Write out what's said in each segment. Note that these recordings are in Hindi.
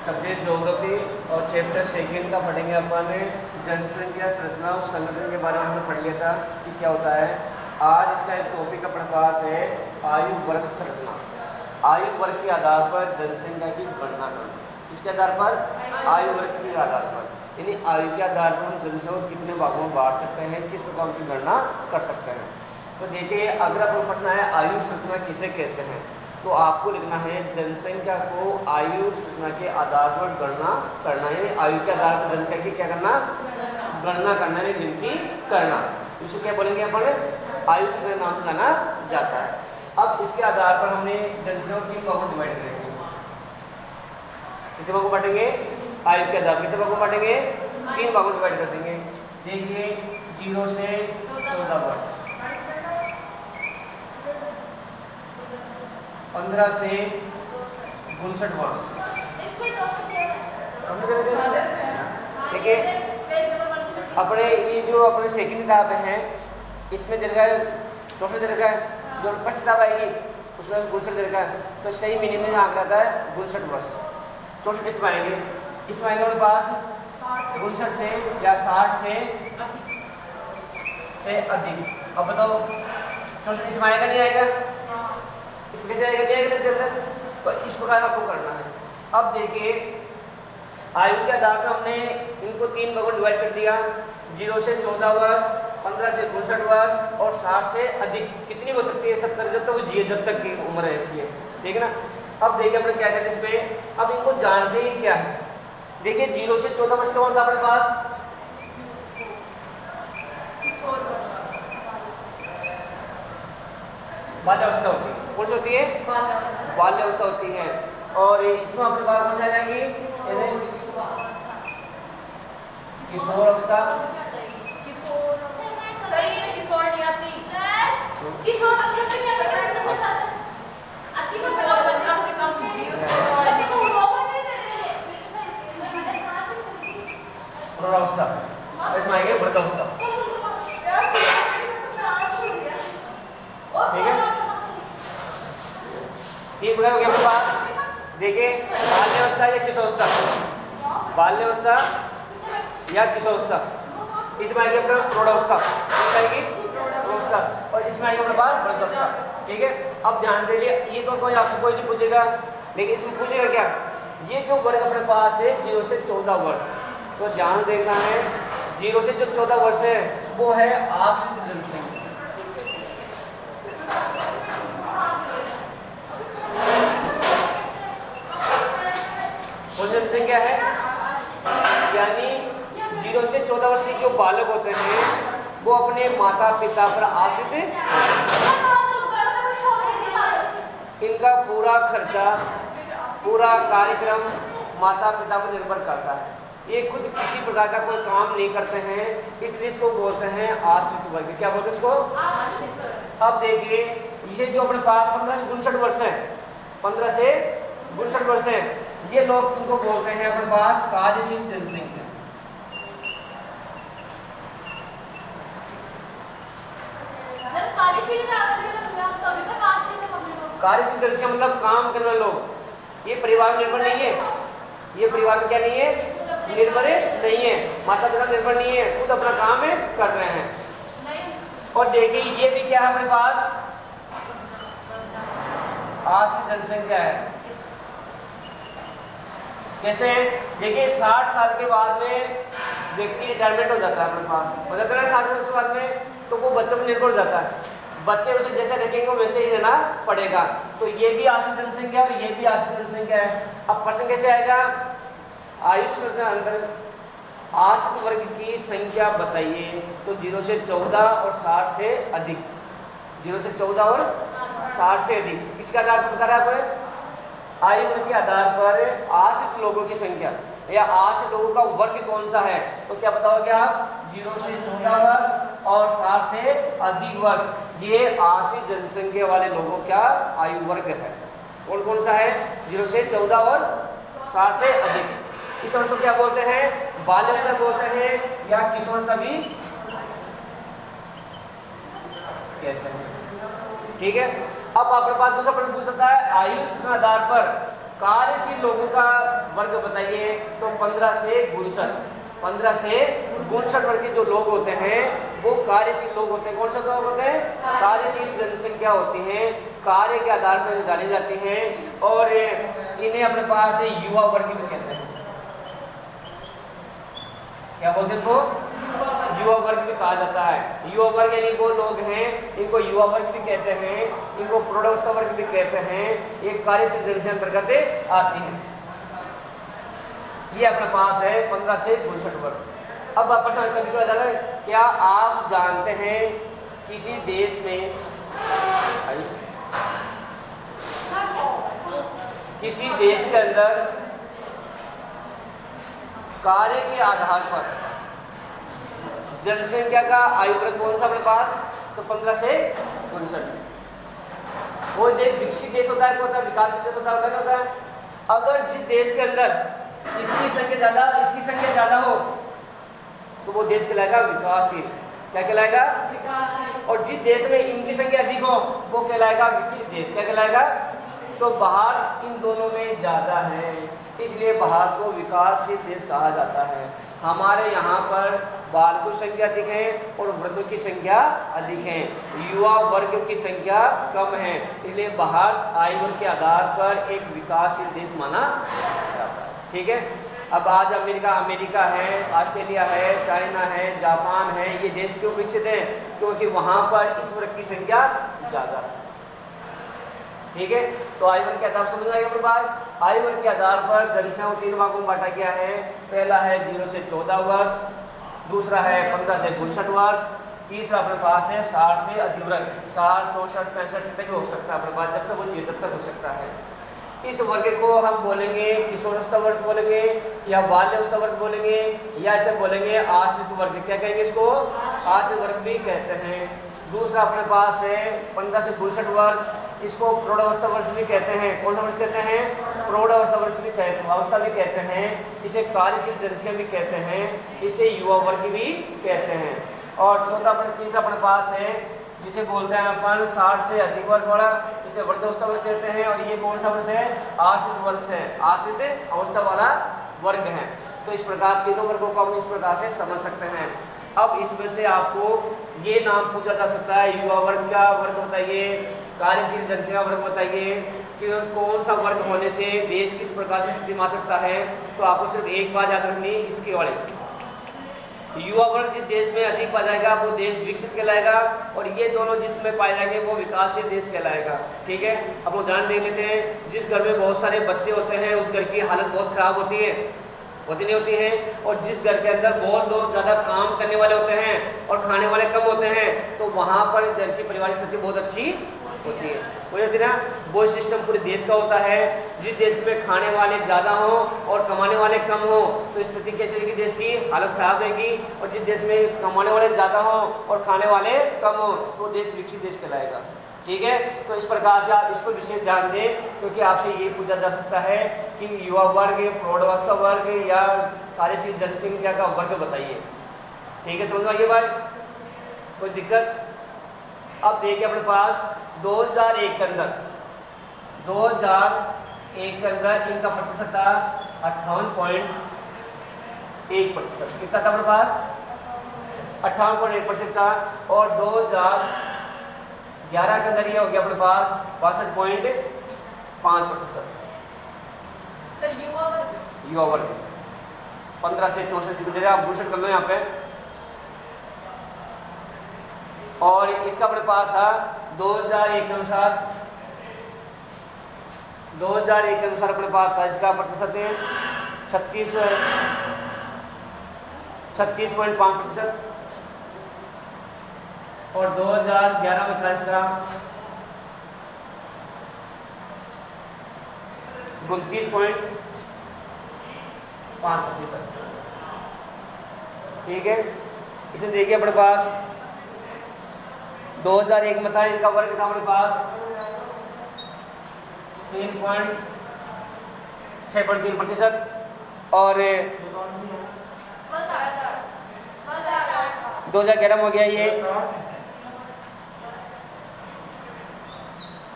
सब्जेक्ट ज्योग्राफी और चैप्टर सेकेंड का पढ़ेंगे अपन जनसंख्या संरचना और संगठन के बारे में हमने पढ़ लिया था कि क्या होता है। आज इसका एक टॉपिक अपने पास है आयु वर्ग संरचना। आयु वर्ग के आधार पर जनसंख्या की गणना करना। इसके आधार पर आयु वर्ग के आधार पर यानी आयु के आधार पर हम जनसंख्या को कितने भागों में बांट सकते हैं, किस प्रकार की गणना कर सकते हैं। तो देखिए अगर आपको पढ़ना है आयु संरचना किसे कहते हैं तो आपको लिखना है जनसंख्या को आयु संरचना के आधार पर गणना करना है। आयु के आधार पर जनसंख्या की क्या करना, गणना करना है, गिनती करना। इसे क्या बोलेंगे अपन, आयु संरचना नाम से जाना जाता है। अब इसके आधार पर हमने जनसंख्या को 3 भागों में डिवाइड करेंगे। कितने भागों में बांटेंगे, आयु के आधार कितने भागों में बांटेंगे, 3 भागों में डिवाइड कर देंगे। देखिए 0 से 14 वर्ष, 15 से 59 वर्ष। देखिए अपने ये जो अपने सेकंड किताब है इसमें दे रखा है 64 दे रखा है, जो फर्स्ट किताब आएगी उसमें 59 दे रखा है। तो सही मिनिमम आंकड़ा आता है 59 वर्ष। 64 इसमें आएंगे, इसमें आएंगे अपने पास 59 से या 60 से अधिक। अब बताओ 64 इसमें आएगा नहीं आएगा, इसमें कैसे आएगा नहीं आएगा इसके अंदर। तो इस प्रकार आपको करना है। अब देखिए आयु के आधार पर हमने इनको 3 भागों में डिवाइड कर दिया। 0 से 14 वर्ष, 15 से 59 वर्ष और 60 से अधिक कितनी हो सकती है, 70 जब तक वो जिए, जब तक की उम्र है इसलिए, ठीक है ना। अब देखिए अपने क्या कहते हैं इस पे, अब इनको जानते ही क्या है। देखिए 0 से 14 वर्ष का होता है अपने पास बाल्यावस्था होती है। कौन सी होती है, बाल्यावस्था होती है। और इसमें अपने पास कौन जाएगी, किशोर अवस्था। किशोर नहीं आती, किशोर अक्षर से क्या करना है, अच्छी को 15 से कम ऐसे को वो नहीं दे रहे हैं। प्रौढ़ावस्था, इसमें आएंगे वृद्धावस्था, ठीक है। ठीक हो गया अपने पास। देखिए बाल्यावस्था या किशोरावस्था, बाल्यावस्था या किशोरावस्था, इसमें आएगी अपना प्रौढ़ावस्था, इसमें आएगी प्रौढ़ावस्था और इसमें आएगी अपने पास वृद्धावस्था, ठीक है। अब ध्यान दे लिए, ये तो कोई आपसे कोई नहीं पूछेगा, लेकिन इसमें पूछेगा क्या, ये जो वर्ग अपने पास है 0 से 14 वर्ष, तो ध्यान देखना है 0 से जो 14 वर्ष है वो है आश्रित जनसंख्या। वो जनसंख्या है यानी 0 से 14 वर्ष के जो बालक होते हैं वो अपने माता पिता पर आश्रित, इनका पूरा खर्चा, पूरा कार्यक्रम माता पिता पर निर्भर करता है। ये खुद किसी प्रकार का कोई काम नहीं करते हैं, इसलिए इसको बोलते हैं आश्रित वर्ग। क्या बोलते हैं इसको, आश्रित। अब देखिए ये जो अपने पास 15 से 59 वर्ष है, 15 से 59 वर्ष है, ये लोग उनको बोलते हैं अपने पास कार्यशील जनसंख्या। कार्यशील जनसंख्या मतलब काम करने वाले लोग। ये परिवार में निर्भर नहीं है, ये परिवार में क्या नहीं है, निर्भर नहीं है, माता पिता निर्भर नहीं है, खुद अपना काम है कर रहे हैं। और देखिए ये भी क्या है अपने पास, आश्रित जनसंख्या है। कैसे, देखिए 60 साल के बाद में व्यक्ति रिटायरमेंट हो जाता है अपने पास, हो जाता है 60 वर्ष के बाद में, तो वो बच्चों पर निर्भर हो जाता है। बच्चे उसे जैसे देखेंगे वैसे ही रहना पड़ेगा। तो ये भी आश्रित जनसंख्या और ये भी आश्रित जनसंख्या है। अब प्रश्न कैसे आएगा, आयु संरचना अंदर आश्रित वर्ग की संख्या बताइए। तो 0 से 14 और 60 से अधिक, 0 से 14 और 60 से अधिक, किसके आधार पर बता रहा है, आयु वर्ग के आधार पर आश्रित लोगों की संख्या या आश्रित लोगों का वर्ग कौन सा है। तो क्या बताओगे आप, 0 से 14 वर्ष और 60 से अधिक वर्ष, ये आश्रित जनसंख्या वाले लोगों का आयु वर्ग है। कौन कौन सा है, 0 से 14 और 60 से अधिक। इस वर्ष को क्या बोलते हैं, बाल्यावस्था बोलते हैं या किशोरावस्था भी कहते हैं, ठीक है। अब आपके पास दूसरा प्रश्न पूछ सकता है, आयु के आधार पर कार्यशील लोगों का वर्ग बताइए, तो 15 से 59। 15 से 59 वर्ग के जो लोग होते हैं वो कार्यशील लोग होते हैं। कौन सा लोग होते हैं? कार्यशील जनसंख्या होती है, कार्य के आधार पर जानी जाती हैं और इन्हें अपने पास युवा वर्ग भी कहते हैं। क्या बोलते हैं तो? युवा वर्ग भी कहा जाता है। युवा वर्ग यानी वो लोग हैं, इनको युवा वर्ग भी कहते हैं, इनको प्रौढ़ावस्था वर्ग भी कहते हैं। ये कार्यशील जनसंख्या अंतर्गत आती है। ये अपने पास है 15 से 59 वर्ग। अब वापस क्या आप जानते हैं किसी देश में किसी देश के अंदर कार्य के आधार पर जनसंख्या का आयु वर्ग कौन सा अपने पास? तो 15 से 59। वो देश विकसित देश होता है, होता है विकासित देश होता है। अगर जिस देश के अंदर इसकी संख्या ज्यादा, इसकी संख्या ज्यादा हो तो वो देश कहलाएगा विकासशील। क्या कहलाएगा? विकासशील। और जिस देश में इनकी संख्या अधिक हो वो कहलाएगा विकसित देश। क्या कहलाएगा? तो बाहर इन दोनों में ज्यादा है, इसलिए बाहर को विकासशील देश कहा जाता है। हमारे यहाँ पर बालकों की संख्या अधिक है और वृद्धों की संख्या अधिक है, युवा वर्ग की संख्या कम है, इसलिए बाहर आयु वर्ग के आधार पर एक विकासशील देश माना जाता है। ठीक है। अब आज अमेरिका है, ऑस्ट्रेलिया है, चाइना है, जापान है, ये देश क्यों विकसित हैं? क्योंकि वहाँ पर इस वर्ग की संख्या ज़्यादा है। ठीक है। तो आयु वर्ग के आधार समझ आएगा अपने बात। आयु वर्ग के आधार पर जनसंख्या को 3 भागों में बांटा गया है। पहला है 0 से 14 वर्ष, दूसरा है 15 से 59 वर्ष, तीसरा अपने पास है 60 से अधिक वर्ग। 60, 64, 65 तक हो सकता है अपने पास, जब तक वो चीज तब तक हो सकता है। इस वर्ग को हम बोलेंगे किशोरावस्था वर्ग बोलेंगे या बाल्यावस्था वर्ग बोलेंगे या ऐसे बोलेंगे आश्रित वर्ग। क्या कहेंगे इसको? आश्रित वर्ग भी कहते हैं। दूसरा अपने पास है 15 से 62 वर्ग, इसको प्रौढ़ावस्था वर्ष भी कहते हैं। कौन सा वर्ष कहते हैं? प्रौढ़ावस्था वर्ष भी अवस्था भी कहते हैं। इसे कार्यशील जनसंख्या भी कहते हैं, इसे युवा वर्ग भी कहते हैं। और तीसरा अपने पास है जिसे बोलते हैं अपन 60 से अधिक वर्ष वाला, इसे वृद्धावस्था वर्ष कहते हैं। और ये कौन सा वर्ष है? आश्रित वर्ष है, आश्रित अवस्था वाला वर्ग है। तो इस प्रकार तीनों वर्गों को हम इस प्रकार से समझ सकते हैं। अब इसमें से आपको ये नाम पूछा जा सकता है, युवा वर्ग का वर्ग बताइए, कार्यशील जनसंख्या वर्ग बताइए कि कौन सा वर्ग होने से देश किस प्रकार से स्थिति में आ सकता है। तो आपको सिर्फ एक बात याद रखनी इसके वाले, युवा वर्ग जिस देश में अधिक पाया जाएगा वो देश विकसित कहलाएगा और ये दोनों जिसमें पाए जाएंगे वो विकासशील देश कहलाएगा। ठीक है। अब उदाहरण देख लेते हैं। जिस घर में बहुत सारे बच्चे होते हैं उस घर की हालत बहुत खराब होती है, होती नहीं होती है। और जिस घर के अंदर बहुत लोग ज़्यादा काम करने वाले होते हैं और खाने वाले कम होते हैं तो वहाँ पर घर की पारिवारिक स्थिति बहुत अच्छी होती है। हो जाती है ना। वो सिस्टम पूरे देश का होता है। जिस देश में खाने वाले ज़्यादा हों और कमाने वाले कम हों तो स्थिति कैसे रहेगी? देश की हालत खराब रहेगी। और जिस देश में कमाने वाले ज़्यादा हों और खाने वाले कम हों तो देश विकसित देश कहलाएगा। ठीक है। तो इस प्रकार से आप इसको विशेष ध्यान दें क्योंकि आपसे ये पूछा जा सकता है कि युवा वर्ग, प्रौढ़ावस्था वर्ग या कार्यशील जनसंख्या का वर्ग बताइए। ठीक है, समझ में आइए भाई, कोई दिक्कत? अब देखिए अपने पास 2001 के अंदर 2001 के अंदर इनका प्रतिशत था 58.1%। कितना था अपने पास? 58.1% था। और 2011 के अंदर ये हो गया अपने पास 62.5%। सर युवा वर्ग 15 से 64 आप भूषण कर लो यहाँ पे। और इसका अपने पास था 2001 के अनुसार अपने पास था इसका प्रतिशत 36.5%। और 2011 में था इसका 29.5%। ठीक है। इसे देखिए अपने पास 2001 में था इनका वर्ग था अपने पास 3.6% और 2011 में हो गया ये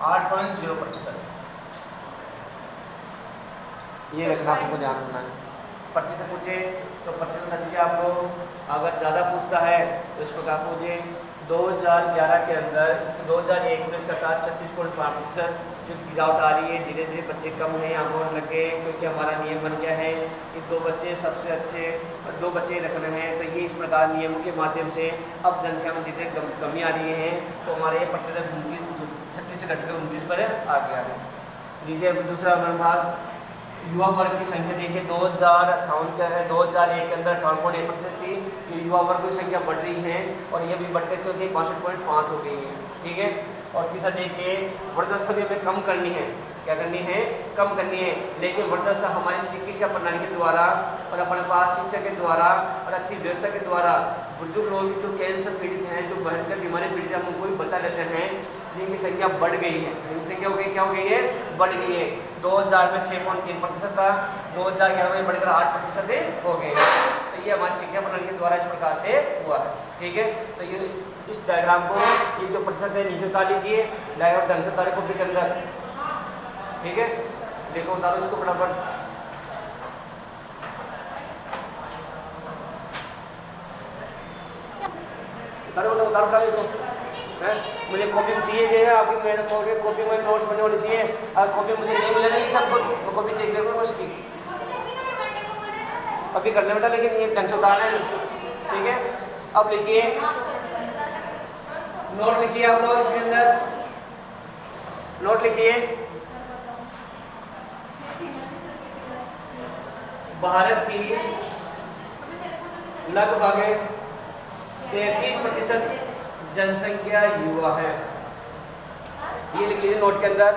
8.0%। ये रखना आपको ध्यान रखना है। पर्ची से पूछे तो पर्ची में नतीजा आपको अगर ज़्यादा पूछता है तो इस प्रकार पूछे 2011 के अंदर इसके 2001 में इसका था 36.5%, जो गिरावट आ रही है, धीरे धीरे बच्चे कम हैं, आंदोलन लगे, क्योंकि हमारा नियम बन गया है कि 2 बच्चे सबसे अच्छे और 2 बच्चे रखने हैं। तो ये इस प्रकार नियमों के माध्यम से अब जनसंख्या में धीरे कमी आ रही है, तो हमारे ये प्रतिशत 36 से घटकर 29 पर आ गया है। लीजिए दूसरा भाग, युवा वर्ग की संख्या देखिए 2058 के 2001 के अंदर 58.1% थी, ये युवा वर्ग की संख्या बढ़ रही है और ये भी बढ़ते क्योंकि 62.5 हो गई है। ठीक है, और तीसरा देखिए वृद्धावस्था भी हमें कम करनी है, क्या करनी है, कम करनी है, लेकिन वृद्धावस्था हमारी चिकित्सा प्रणाली के द्वारा और अपने पास शिक्षा के द्वारा और अच्छी व्यवस्था के द्वारा बुजुर्ग लोग जो कैंसर पीड़ित हैं, जो भयंकर बीमारी पीड़ित हैं, हम उनको भी बचा लेते हैं, जिनकी संख्या बढ़ गई है। इनकी संख्या हो गई, क्या हो गई है, बढ़ गई है। 2000 में 6.3% था, 2011 में बढ़कर 8% हो गए। तो ये हमारी चिकित्सा प्रणाली के द्वारा इस प्रकार से हुआ है। ठीक है, तो ये इस डायग्राम को, ये जो प्रतिशत है नीचे उतार लीजिए, डायग्राम ढंग से उतारे कॉपी के अंदर। ठीक है, देखो उतारो इसको फटाफट। उतारो इसको। मुझे कॉपी चाहिए, ये है अभी मैंने कॉपी में नोट्स बने होनी चाहिए। अगर कॉपी मुझे नहीं मिले ना ये सब कुछ, तो कॉपी चेक करूँगा उसकी, कॉपी करने बेटा, लेकिन ये ढंग से उतारना है। ठीक है, अब लिखिए, नोट लिखिए आप लोग, इसके अंदर नोट लिखिए। भारत की लगभग 33% जनसंख्या युवा है, ये लिख लीजिए नोट के अंदर।